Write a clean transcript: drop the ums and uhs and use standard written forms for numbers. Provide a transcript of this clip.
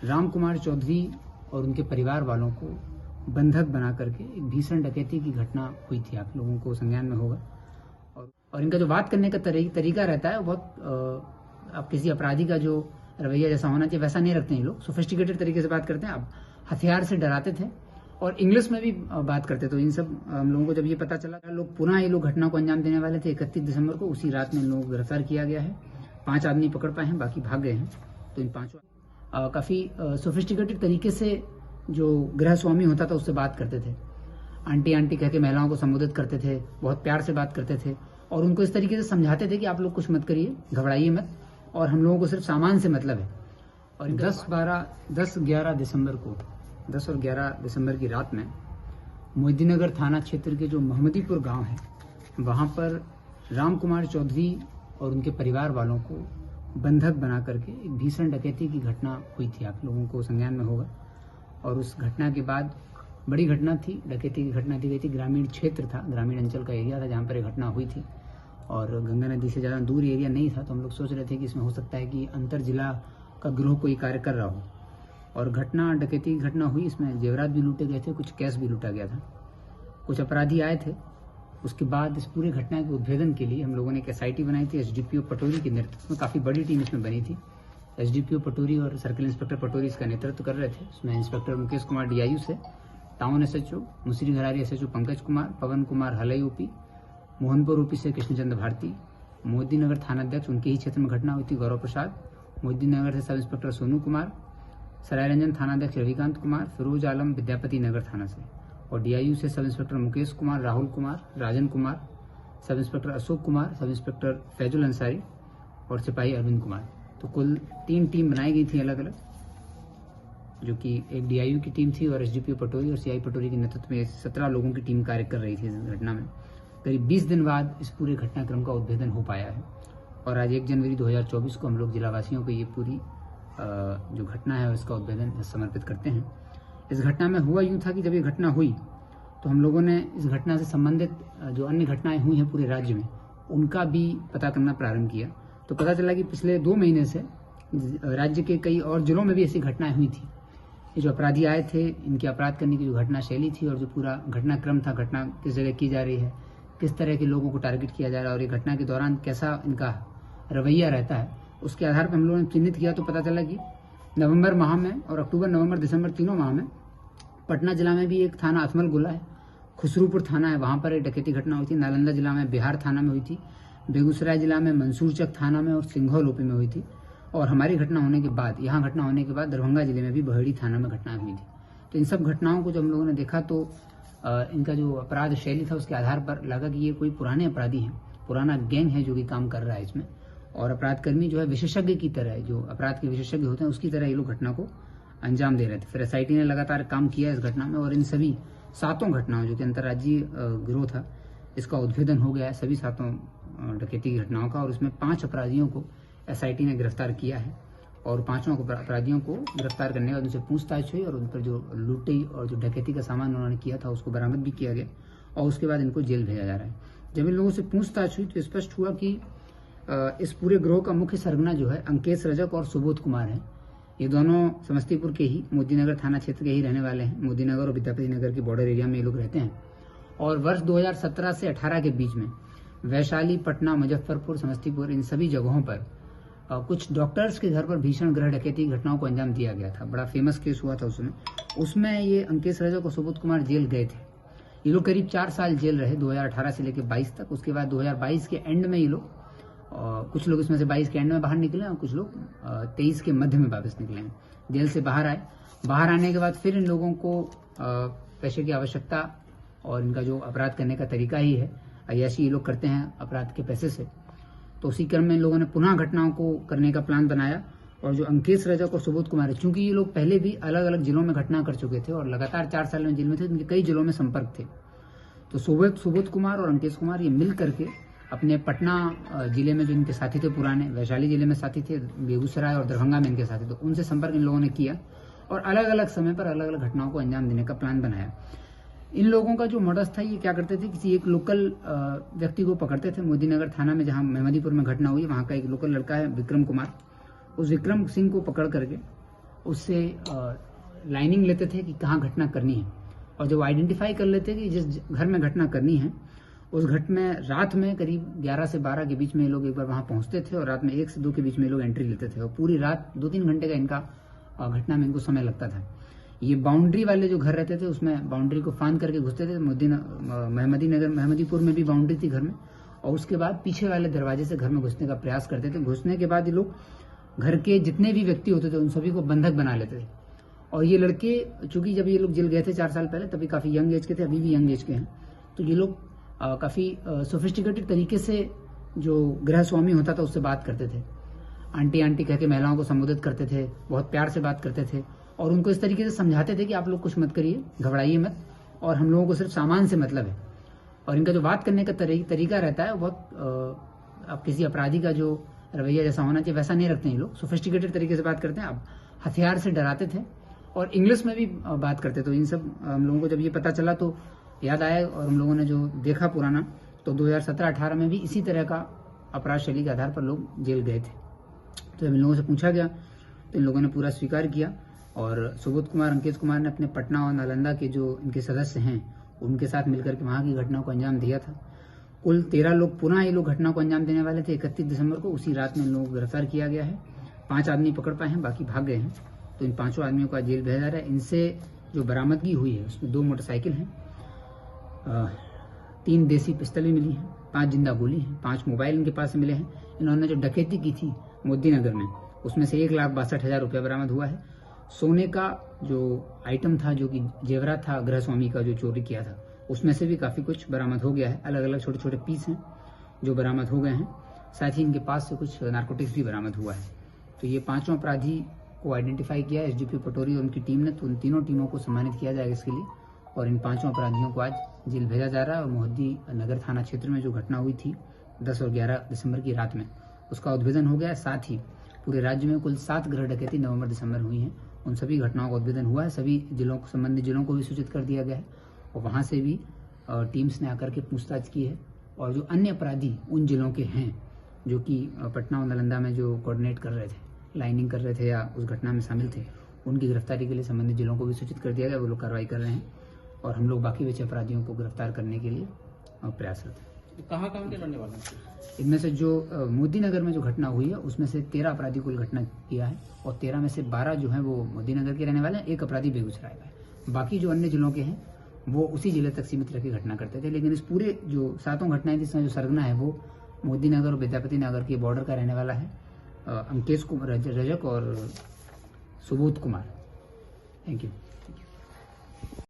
राम कुमार चौधरी और उनके परिवार वालों को बंधक बना करके एक भीषण डकैती की घटना हुई थी। आप लोगों को संज्ञान में होगा। और इनका जो बात करने का तरीका रहता है बहुत आप किसी अपराधी का जो रवैया जैसा होना चाहिए वैसा नहीं रखते हैं। लोग सोफिस्टिकेटेड तरीके से बात करते हैं। अब हथियार से डराते थे और इंग्लिश में भी बात करते। तो इन सब हम लोगों को जब ये पता चला लोग पुनः ये लोग घटना को अंजाम देने वाले थे 31 दिसंबर को, उसी रात में इन लोगों को गिरफ्तार किया गया है। 5 आदमी पकड़ पाए हैं, बाकी भाग गए हैं। तो इन 5 काफी सोफिस्टिकेटेड तरीके से जो गृह स्वामी होता था उससे बात करते थे। आंटी आंटी कह के महिलाओं को संबोधित करते थे, बहुत प्यार से बात करते थे और उनको इस तरीके से समझाते थे कि आप लोग कुछ मत करिए, घबराइए मत और हम लोगों को सिर्फ सामान से मतलब है। और 10 और 11 दिसंबर की रात में मोहिद्दीनगर थाना क्षेत्र के जो मोहम्मदीपुर गांव है वहां पर राम कुमार चौधरी और उनके परिवार वालों को बंधक बना करके एक भीषण डकैती की घटना हुई थी। आप लोगों को संज्ञान में होगा। और उस घटना के बाद बड़ी घटना थी, डकैती की घटना दी गई थी। ग्रामीण क्षेत्र था, ग्रामीण अंचल का एरिया था जहाँ पर ये घटना हुई थी और गंगा नदी से ज़्यादा दूर एरिया नहीं था। तो हम लोग सोच रहे थे कि इसमें हो सकता है कि अंतर जिला का गिरोह कोई कार्य कर रहा हो। और डकैती की घटना हुई, इसमें जेवरात भी लूटे गए थे, कुछ कैश भी लूटा गया था, कुछ अपराधी आए थे। उसके बाद इस पूरे घटना के उद्भेदन के लिए हम लोगों ने एक SIT बनाई थी। SDPO पटोरी के नेतृत्व में काफ़ी बड़ी टीम इसमें बनी थी। SDPO पटोरी और सर्किल इंस्पेक्टर पटोरी इसका नेतृत्व कर रहे थे। उसमें इंस्पेक्टर मुकेश कुमार DIU से, टाउन SHO मुसरी घरारी SHO पंकज कुमार, पवन कुमार हलई OP, मोहनपुर OP से कृष्णचंद्र भारती, मोहिद्दीनगर थानाध्यक्ष उनके ही क्षेत्र में घटना हुई थी गौरव प्रसाद, मोहिद्दीनगर से सब इंस्पेक्टर सोनू कुमार, सरायरंजन थानाध्यक्ष रविकांत कुमार, फिरोज आलम विद्यापति नगर थाना से, और DIU से sub inspector Mukesh Kumar, Rahul Kumar, Rajan Kumar, sub inspector Ashok Kumar, sub inspector Faizul Ansari और सिपाही अरविंद कुमार। तो कुल 3 टीम बनाई गई थी अलग अलग, जो कि एक DIU की टीम थी और SDPO पटोरी और CI पटोरी के नेतृत्व में 17 लोगों की टीम कार्य कर रही थी इस घटना में। करीब 20 दिन बाद इस पूरे घटनाक्रम का उद्भेदन हो पाया है और आज 1 जनवरी 2024 को हम लोग जिलावासियों को ये पूरी जो घटना है उसका उद्भेदन समर्पित करते हैं। इस घटना में हुआ यूँ था कि जब ये घटना हुई तो हम लोगों ने इस घटना से संबंधित जो अन्य घटनाएं हुई हैं पूरे राज्य में उनका भी पता करना प्रारंभ किया। तो पता चला कि पिछले 2 महीने से राज्य के कई और जिलों में भी ऐसी घटनाएं हुई थी। ये जो अपराधी आए थे, इनके अपराध करने की जो घटना शैली थी और जो पूरा घटनाक्रम था, घटना किस जगह की जा रही है, किस तरह के लोगों को टारगेट किया जा रहा है और ये घटना के दौरान कैसा इनका रवैया रहता है, उसके आधार पर हम लोगों ने चिन्हित किया। तो पता चला कि नवंबर माह में और अक्टूबर, नवंबर, दिसंबर तीनों माह में पटना जिला में भी एक थाना अथमल गोला है, खुसरूपुर थाना है, वहाँ पर एक डकैती घटना हुई थी। नालंदा जिला में बिहार थाना में हुई थी, बेगूसराय जिला में मंसूरचक थाना में और सिंघौल OP में हुई थी। और हमारी घटना होने के बाद, यहाँ घटना होने के बाद दरभंगा जिले में भी बहेड़ी थाना में घटना हुई थी। तो इन सब घटनाओं को जब हम लोगों ने देखा तो इनका जो अपराध शैली था उसके आधार पर लगा कि ये कोई पुराने अपराधी हैं, पुराना गैंग है जो कि काम कर रहा है इसमें। और अपराधकर्मी जो है विशेषज्ञ की तरह है, जो अपराध के विशेषज्ञ होते हैं उसकी तरह ये लोग घटना को अंजाम दे रहे थे। फिर SIT ने लगातार काम किया इस घटना में और इन सभी 7 घटनाओं जो कि अंतर्राज्यीय गिरोह था इसका उद्भेदन हो गया है, सभी 7 डकैती की घटनाओं का। और उसमें 5 अपराधियों को SIT ने गिरफ्तार किया है और 5 अपराधियों को गिरफ्तार करने के बाद उनसे पूछताछ हुई और उन पर जो लूटी और जो डकैती का सामान उन्होंने किया था उसको बरामद भी किया गया और उसके बाद इनको जेल भेजा जा रहा है। जब इन लोगों से पूछताछ हुई तो स्पष्ट हुआ कि इस पूरे गिरोह का मुख्य सरगना जो है अंकेश रजक और सुबोध कुमार है। ये दोनों समस्तीपुर के ही मोहिद्दीनगर थाना क्षेत्र के ही रहने वाले हैं। मोहिद्दीनगर और विद्यापति नगर के बॉर्डर एरिया में ये लोग रहते हैं और वर्ष 2017 से 18 के बीच में वैशाली, पटना, मुजफ्फरपुर, समस्तीपुर, इन सभी जगहों पर कुछ डॉक्टर्स के घर पर भीषण गृह डकैती घटनाओं को अंजाम दिया गया था। बड़ा फेमस केस हुआ था उसमें ये अंकेश रजक और सुबोध कुमार जेल गए थे। ये लोग करीब 4 साल जेल रहे, 2018 से लेकर 22 तक। उसके बाद 2022 के एंड में ये लोग कुछ लोग इसमें से 22 के एंड में बाहर निकले और कुछ लोग 23 के मध्य में वापस निकले हैं, जेल से बाहर आए। बाहर आने के बाद फिर इन लोगों को पैसे की आवश्यकता और इनका जो अपराध करने का तरीका ही है, अय्याशी ये लोग करते हैं अपराध के पैसे से। तो उसी क्रम में इन लोगों ने पुनः घटनाओं को करने का प्लान बनाया और जो अंकेश रजक और सुबोध कुमार है, चूंकि ये लोग पहले भी अलग अलग जिलों में घटना कर चुके थे और लगातार 4 साल में जेल में थे, इनके कई जिलों में संपर्क थे। तो सुबोध कुमार और अंकेश कुमार ये मिल करके अपने पटना जिले में जो इनके साथी थे पुराने, वैशाली जिले में साथी थे, बेगूसराय और दरभंगा में इनके साथी, तो उनसे संपर्क इन लोगों ने किया और अलग अलग समय पर अलग अलग घटनाओं को अंजाम देने का प्लान बनाया। इन लोगों का जो मॉडस था, ये क्या करते थे, किसी एक लोकल व्यक्ति को पकड़ते थे। मोहिद्दीनगर थाना में जहां मोहम्मदीपुर में घटना हुई, वहां का एक लोकल लड़का है विक्रम कुमार, उस विक्रम सिंह को पकड़ करके उससे लाइनिंग लेते थे कि कहाँ घटना करनी है, और जब आइडेंटिफाई कर लेते कि जिस घर में घटना करनी है उस घट में रात में करीब 11 से 12 के बीच में ये लोग एक बार वहां पहुंचते थे, और रात में 1 से 2 के बीच में ये लोग एंट्री लेते थे, और पूरी रात 2-3 घंटे का इनका घटना में इनको समय लगता था। ये बाउंड्री वाले जो घर रहते थे उसमें बाउंड्री को फांद करके घुसते थे। महमदीपुर में भी बाउंड्री थी घर में, और उसके बाद पीछे वाले दरवाजे से घर में घुसने का प्रयास करते थे। घुसने के बाद ये लोग घर के जितने भी व्यक्ति होते थे उन सभी को बंधक बना लेते थे। और ये लड़के चूंकि जब ये लोग जेल गए थे 4 साल पहले, तभी काफी यंग एज के थे, अभी भी यंग एज के हैं, तो ये लोग काफी सोफिस्टिकेटेड तरीके से जो गृह स्वामी होता था उससे बात करते थे। आंटी आंटी कह के महिलाओं को संबोधित करते थे, बहुत प्यार से बात करते थे, और उनको इस तरीके से समझाते थे कि आप लोग कुछ मत करिए, घबराइए मत, और हम लोगों को सिर्फ सामान से मतलब है। और इनका जो बात करने का तरीका रहता है वो बहुत आप किसी अपराधी का जो रवैया जैसा होना चाहिए वैसा नहीं रखते हैं। ये लोग सोफिस्टिकेटेड तरीके से बात करते हैं। अब हथियार से डराते थे और इंग्लिश में भी बात करते थे। तो इन सब हम लोगों को जब ये पता चला तो याद आया, और हम लोगों ने जो देखा पुराना, तो 2017-18 में भी इसी तरह का अपराध शैली के आधार पर लोग जेल गए थे। तो जब इन लोगों से पूछा गया तो इन लोगों ने पूरा स्वीकार किया, और सुबोध कुमार, अंकित कुमार ने अपने पटना और नालंदा के जो इनके सदस्य हैं उनके साथ मिलकर के वहां की घटना को अंजाम दिया था। कुल 13 लोग पुनः ये लोग घटना को अंजाम देने वाले थे। 31 दिसंबर को उसी रात में इन लोगों को गिरफ्तार किया गया है। 5 आदमी पकड़ पाए हैं, बाकी भाग गए हैं। तो इन 5 आदमियों का जेल भेजा जा रहा है। इनसे जो बरामदगी हुई है उसमें 2 मोटरसाइकिल हैं, 3 देसी पिस्तल भी मिली हैं, 5 जिंदा गोली हैं, 5 मोबाइल इनके पास से मिले हैं। इन्होंने जो डकैती की थी मोदी नगर में उसमें से 1,62,000 रुपया बरामद हुआ है। सोने का जो आइटम था, जो कि जेवरा था गृह स्वामी का जो चोरी किया था, उसमें से भी काफी कुछ बरामद हो गया है। अलग अलग छोटे छोटे पीस हैं जो बरामद हो गए हैं। साथ ही इनके पास से कुछ नारकोटिक्स भी बरामद हुआ है। तो ये 5 अपराधी को आइडेंटिफाई किया है एसडीपी पटोरी और उनकी टीम ने। तो उन तीनों टीमों को सम्मानित किया जाएगा इसके लिए, और इन 5 अपराधियों को आज जेल भेजा जा रहा है। और मोदी नगर थाना क्षेत्र में जो घटना हुई थी 10 और 11 दिसंबर की रात में, उसका उद्भेदन हो गया है। साथ ही पूरे राज्य में कुल 7 गृह डकैती नवंबर-दिसंबर हुई हैं। उन सभी घटनाओं का उद्भेदन हुआ है। सभी जिलों को, संबंधित जिलों को भी सूचित कर दिया गया है, और वहां से भी टीम्स ने आकर के पूछताछ की है। और जो अन्य अपराधी उन जिलों के हैं जो कि पटना और नालंदा में जो कोऑर्डिनेट कर रहे थे, लाइनिंग कर रहे थे या उस घटना में शामिल थे, उनकी गिरफ्तारी के लिए संबंधित जिलों को भी सूचित कर दिया गया। वो लोग कार्रवाई कर रहे हैं, और हम लोग बाकी बचे अपराधियों को गिरफ्तार करने के लिए प्रयासरत हैं। कहाँ के रहने वाले हैं? इनमें से जो मोदी नगर में जो घटना हुई है उसमें से 13 अपराधी कुल घटना किया है, और 13 में से 12 जो है वो मोदी नगर के रहने वाले हैं। 1 अपराधी बेगूसराय का है। बाकी जो अन्य जिलों के हैं वो उसी जिले तक सीमित रह के घटना करते थे। लेकिन इस पूरे जो 7 घटनाएं थी, इसमें जो सरगना है वो मोदी नगर और विद्यापति नगर के बॉर्डर का रहने वाला है, अंकेश कुमार, रजक और सुबोध कुमार। Thank you.